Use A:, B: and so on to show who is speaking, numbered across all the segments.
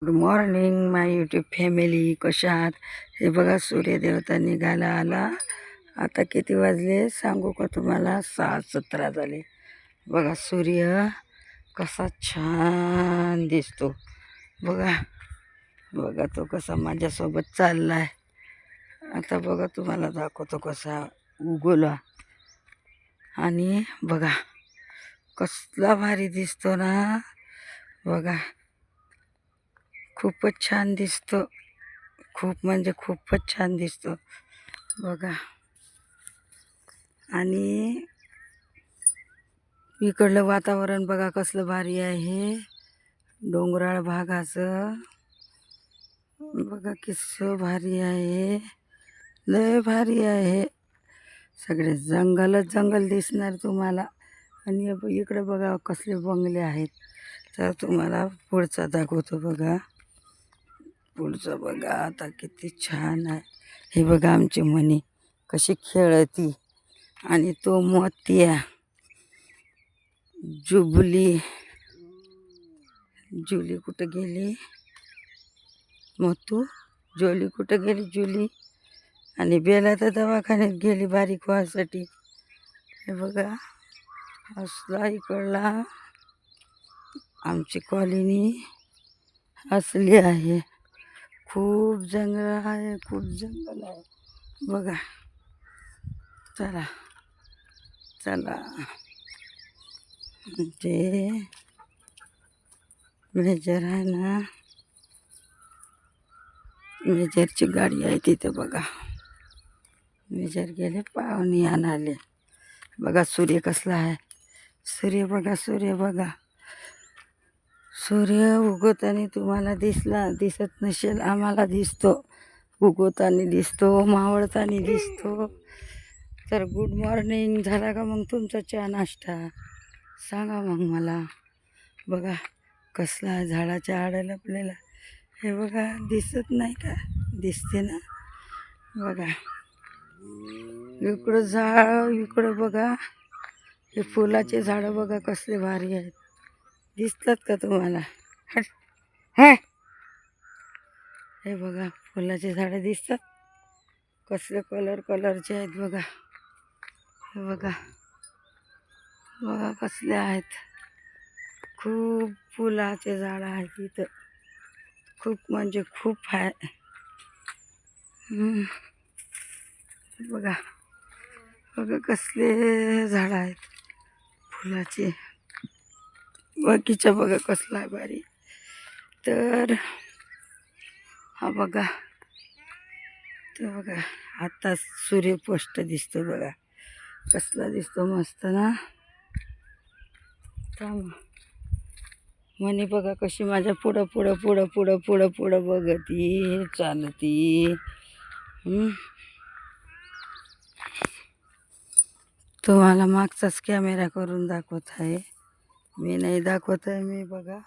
A: Good morning माय YouTube family, कशा आहात? हे बघा, सूर्यदेवता निघायला आला. आता किती वाजले सांगू का तुम्हाला? 6:17 झाले. बघा सूर्य कसा छान दिसतो. बघा बघा तो कसा माझ्यासोबत चाललाय. आता बघा तुम्हाला दाखवतो कसा उगवला. आणि बघा कसला भारी दिसतो ना. बघा खूपच छान दिसतो. खूप म्हणजे खूपच छान दिसतो बघा. आणि इकडलं वातावरण बघा कसलं भारी आहे. डोंगराळ भागाचं बघा किस्सं भारी आहे. लय भारी आहे. सगळे जंगलच जंगल दिसणार तुम्हाला. आणि इकडे बघा कसले बंगले आहेत. तर तुम्हाला पुढचा दाखवतो बघा. पुढचं बघा आता किती छान आहे. हे बघा आमची मनी कशी खेळती. आणि तो मोत्या जुबली. जुली कुठं गेली? मोतू जोली कुठं गेली? जुली. आणि बेला तर दवाखान्यात गेली बारीक व्हायसाठी. हे बघा असला इकडला आमची कॉलनी असली आहे. खूप जंगल आहे, खूप जंगल आहे बघा. चला चला, ते मेजर आहे ना, मेजरची गाडी आहे तिथे बघा. मेजर गेले पाहुणे आणाले. बघा सूर्य कसला आहे. सूर्य बघा, सूर्य बघा. सूर्य उगवताना तुम्हाला दिसत नसेल, आम्हाला दिसतो. उगवताना दिसतो, मावळताना दिसतो. तर गुड मॉर्निंग झाला का मग तुमचा चहा नाश्ता? सांगा मग मला. बघा कसला झाडाच्या आडाला आपल्याला. हे बघा दिसत नाही का? दिसते ना बघा. इकडं झाड, इकडं बघा हे फुलाचे झाडं बघा कसले भारी आहेत. दिसतात का तुम्हाला? हे हे बघा फुलाचे झाडं दिसतात कसले कलरचे आहेत बघा. हे बघा बघा कसले आहेत. खूप फुलाचे झाड आहेत इथं. खूप म्हणजे खूप आहे. बघा बघा कसले झाड आहेत फुलाचे. बगीचा बघा कसला आहे भारी. तर हा बघा, तर बघा आता सूर्य स्पष्ट दिसतो बघा. कसला दिसतो मस्त ना. म्हणे बघा कशी माझ्या पुढं पुढं पुढं पुढं पुढं पुढं बघती चालती. तुम्हाला मागचाच कॅमेरा करून दाखवत आहे, मी नाही दाखवत आहे. मी बघा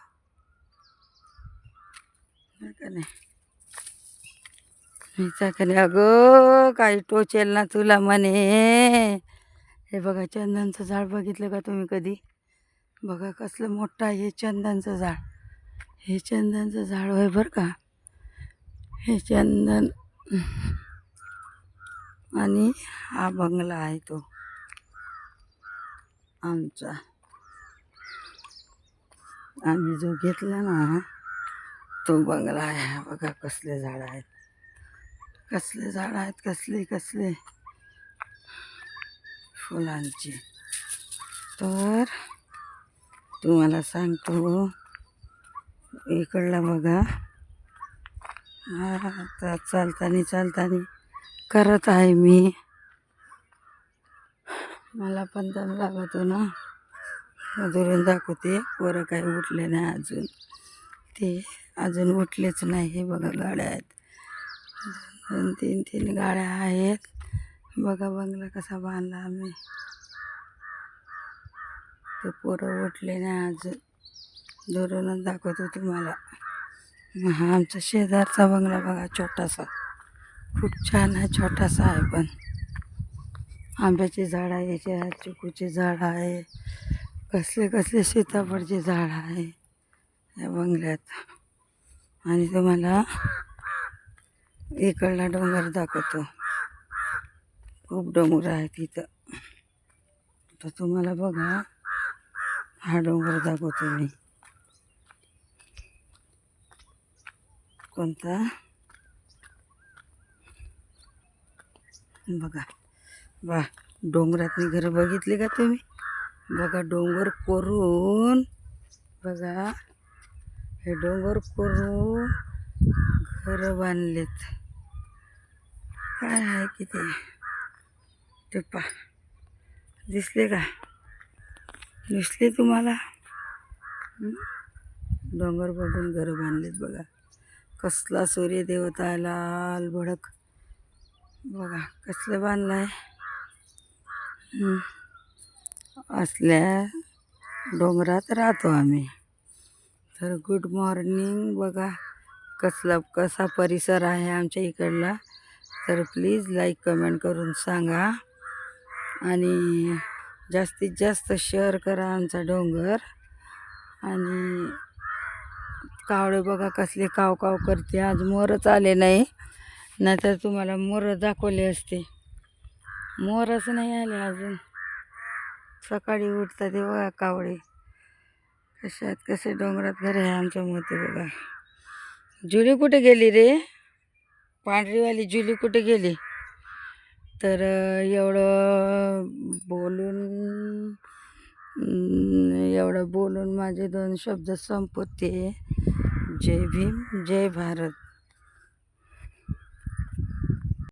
A: का नाही, मीचा का नाही. अगं काही टोचेल ना तुला म्हणे. हे बघा चंदनचं झाड बघितलं का तुम्ही कधी? बघा कसलं मोठं आहे हे चंदनचं झाड. हे चंदनचं झाड होय बरं का. हे चंदन. आणि हा बंगला आहे तो आमचा. आम्ही जो घेतला ना तो बंगला आहे. बघा कसले झाड आहेत, कसले झाड आहेत, कसले कसले फुलांची. तर तुम्हाला सांगतो इकडला बघा. आता चालतानी करत आहे मी. मला पण दम लागतो ना. दुरून दाखवते. पोरं काही उठले नाही अजून. ते अजून उठलेच नाही. हे बघा गाड्या आहेत, 2-3 गाड्या आहेत. बघा बंगला कसा बांधला आम्ही. ते पोरं उठले नाही अजून. दुरूनच दाखवतो तुम्हाला. हा आमचा शेजारचा बंगला बघा छोटासा. खूप छान आहे, छोटासा आहे पण. आंब्याचे झाड आहे, चिकूचे झाड आहे, कसले कसले सीताफळचे झाड आहे या बंगल्यात. आणि तुम्हाला इकडला डोंगर दाखवतो. खूप डोंगर आहे तिथं. तर तुम्हाला बघा हा डोंगर दाखवतो मी. कोणता? बघा वा, डोंगरातली घरं बघितली का तुम्ही? बघा डोंगर कोरून, बघा हे डोंगर कोरून घरं बांधलेत. काय आहे की ते पा दिसले का? दिसले तुम्हाला? डोंगर बघून घरं बांधलेत बघा. कसला सूर्य देवता लाल भडक. बघा कसलं बांधलाय. असल्या डोंगरात राहतो आम्ही. तर गुड मॉर्निंग. बघा कसा परिसर आहे आमच्या इकडला. तर प्लीज लाईक कमेंट करून सांगा आणि जास्तीत जास्त शेअर करा आमचा डोंगर. आणि कावळे बघा कसले काव काव करते. आज मोरच आले नाही, नाहीतर तुम्हाला मोर दाखवले असते. मोरच नाही आले अजून. सकाळी उठतात ते बघा कावळे कसे डोंगरात घर आहे आमच्या मध्ये. बघा जुली कुठे गेली रे? पांढरीवाली जुली कुठे गेली? तर एवढं बोलून माझे 2 शब्द संपवते. जय भीम, जय भारत.